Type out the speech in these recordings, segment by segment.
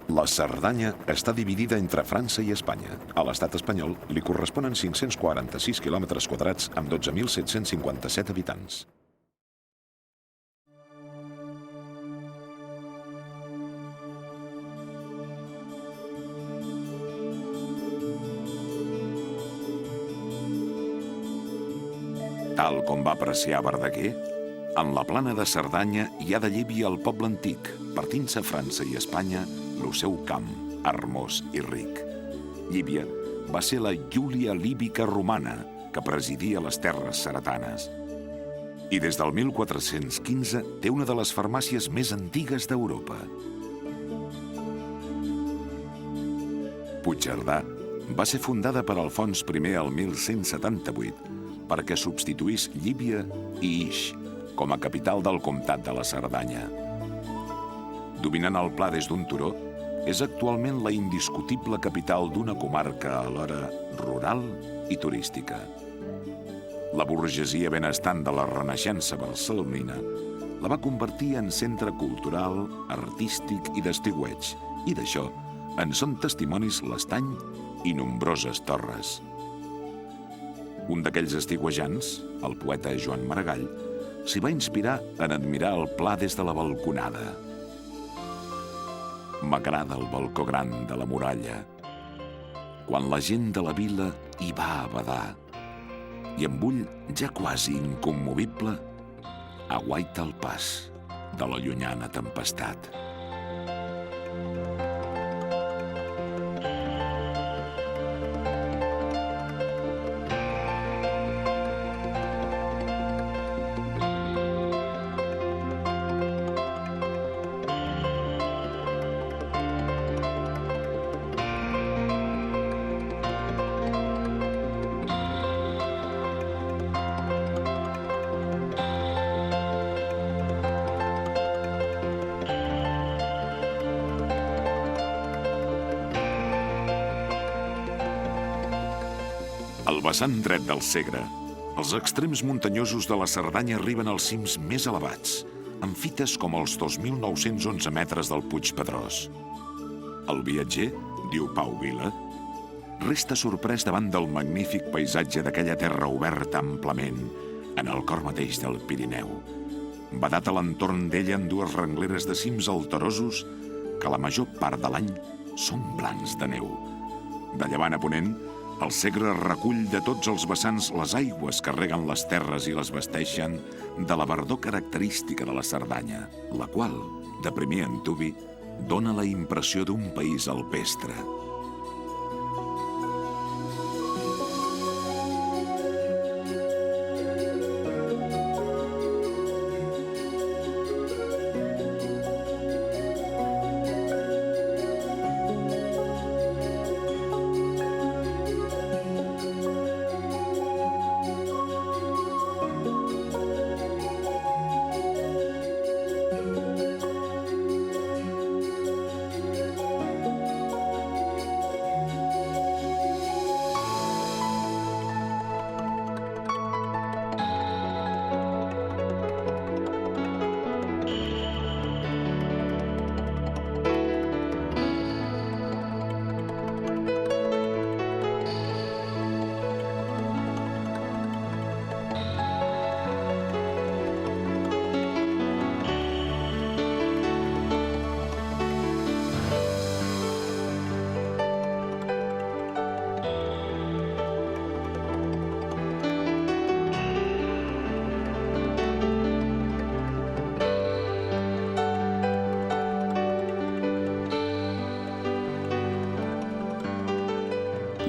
La Cerdanya està dividida entre França i Espanya. A l'estat espanyol li corresponen 546 quilòmetres quadrats amb 12.757 habitants. Tal com va apreciar Verdaguer, en la plana de Cerdanya hi ha de Llívia el poble antic, partint-se França i Espanya, el seu camp, hermós i ric. Llívia va ser la Júlia líbica romana, que presidia les terres ceretanes. I des del 1415 té una de les farmàcies més antigues d'Europa. Puigcerdà va ser fundada per Alfons I el 1178 perquè substituís Llívia i Ix com a capital del comtat de la Cerdanya. Dominant el pla des d'un turó, és actualment la indiscutible capital d'una comarca alhora rural i turística. La burgesia benestant de la Renaixença barcelonina la va convertir en centre cultural, artístic i d'estiueig, i d'això en són testimonis l'Estany i nombroses torres. Un d'aquells estiuejants, el poeta Joan Maragall, s'hi va inspirar en admirar el pla des de la balconada. M'agrada el balcó gran de la muralla, quan la gent de la vila hi va a badar, i amb ull ja quasi incommovible aguaita el pas de la llunyana tempestat. Al vessant dret del Segre, els extrems muntanyosos de la Cerdanya arriben als cims més elevats, amb fites com els 2.911 metres del Puig Pedrós. El viatger, diu Pau Vila, resta sorprès davant del magnífic paisatge d'aquella terra oberta amplament, en el cor mateix del Pirineu, badat a l'entorn d'ella en dues rengleres de cims alterosos que la major part de l'any són blancs de neu. De llevant a ponent, el Segre recull de tots els vessants les aigües que reguen les terres i les vesteixen de la verdor característica de la Cerdanya, la qual, de primer antuvi, dona la impressió d'un país alpestre.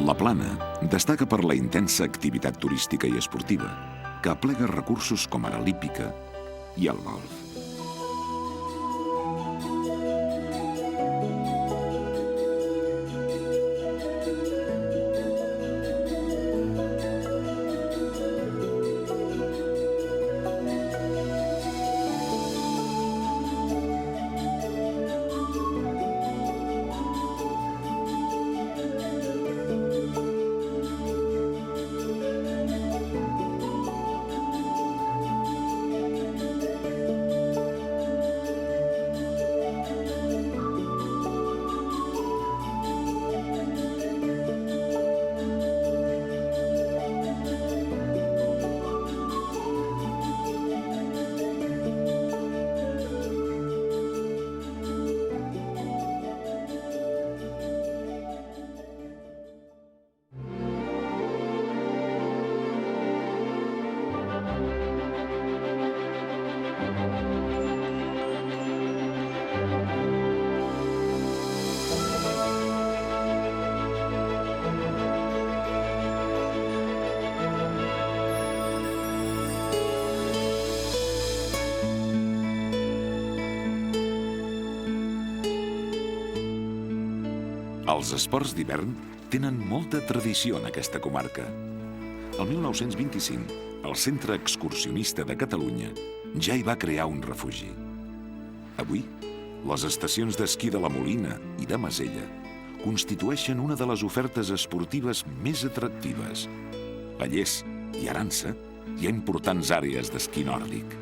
La Plana destaca per la intensa activitat turística i esportiva, que aplega recursos com ara l'hípica i el golf. Els esports d'hivern tenen molta tradició en aquesta comarca. El 1925, el Centre Excursionista de Catalunya ja hi va crear un refugi. Avui, les estacions d'esquí de la Molina i de Masella constitueixen una de les ofertes esportives més atractives. A Lles i Aransa hi ha importants àrees d'esquí nòrdic.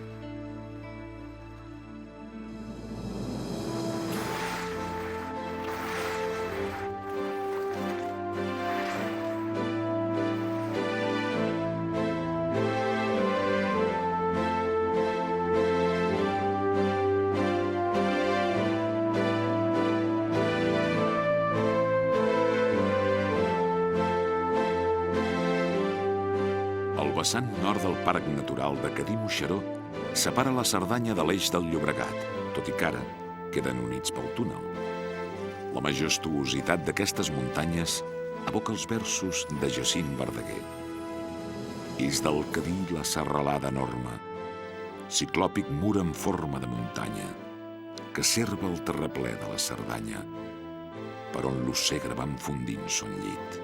El vessant nord del Parc Natural de Cadí-Moixeró separa la Cerdanya de l'Eix del Llobregat, tot i que ara queden units pel túnel. La majestuositat d'aquestes muntanyes evoca els versos de Jacint Verdaguer. És del Cadí la serralada enorme, ciclòpic mur en forma de muntanya, que serva el terraplè de la Cerdanya, per on l'Ossegre va enfondint son llit.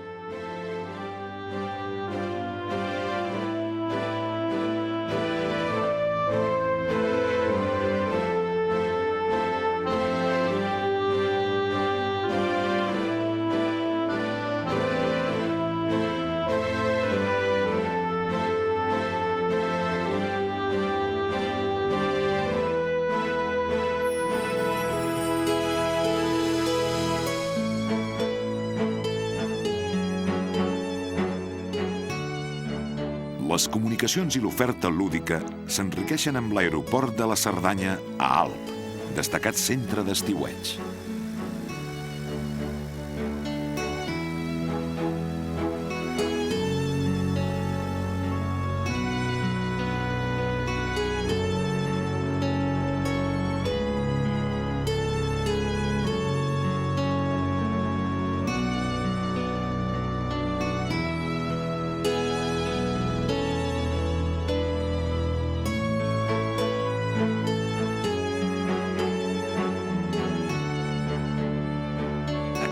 Les comunicacions i l'oferta lúdica s'enriqueixen amb l'aeroport de la Cerdanya a Alp, destacat centre d'estiueig.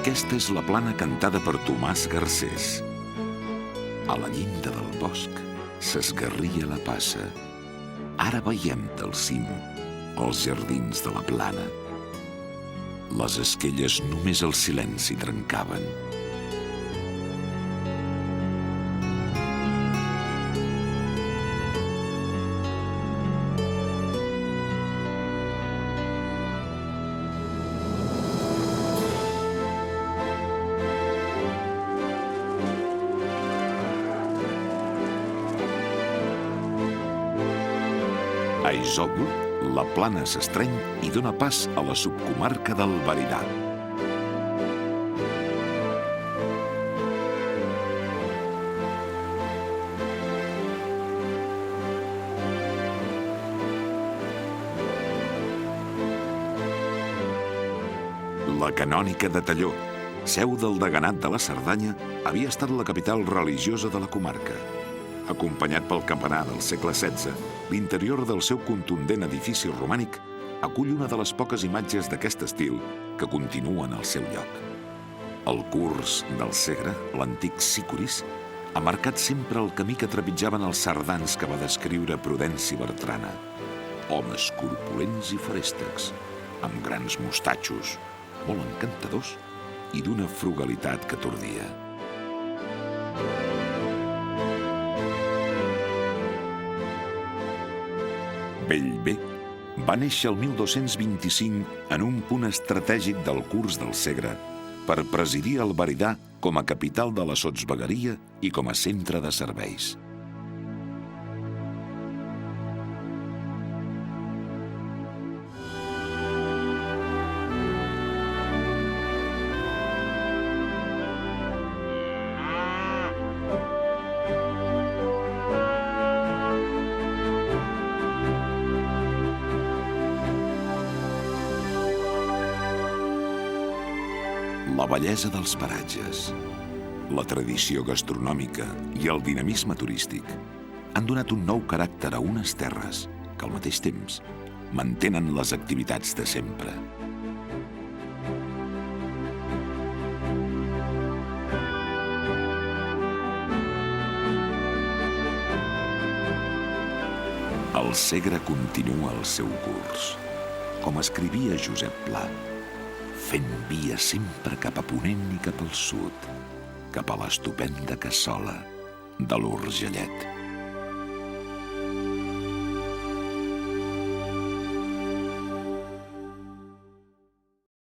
Aquesta és la plana cantada per Tomàs Garcés. A la llinda del bosc s'esgarria la passa. Ara veiem del cim els jardins de la plana. Les esquelles només el silenci trencaven. A Isòvol, la plana s'estreny i dóna pas a la subcomarca del Veridà. La canònica de Talló, seu del deganat de la Cerdanya, havia estat la capital religiosa de la comarca. Acompanyat pel campanar del segle XVI, l'interior del seu contundent edifici romànic acull una de les poques imatges d'aquest estil que continuen al seu lloc. El curs del Segre, l'antic Sicuris, ha marcat sempre el camí que trepitjaven els cerdans que va descriure Prudenci Bertrana. Homes corpulents i feréstecs, amb grans mostatxos, molt encantadors i d'una frugalitat que atordia. Bellver va néixer el 1225 en un punt estratègic del curs del Segre per presidir el Veridà com a capital de la sotsvegueria i com a centre de serveis. La bellesa dels paratges, la tradició gastronòmica i el dinamisme turístic han donat un nou caràcter a unes terres que al mateix temps mantenen les activitats de sempre. El Segre continua el seu curs, com escrivia Josep Pla, fent via sempre cap a ponent i cap al sud, cap a l'estupenda cassola de l'Urgellet.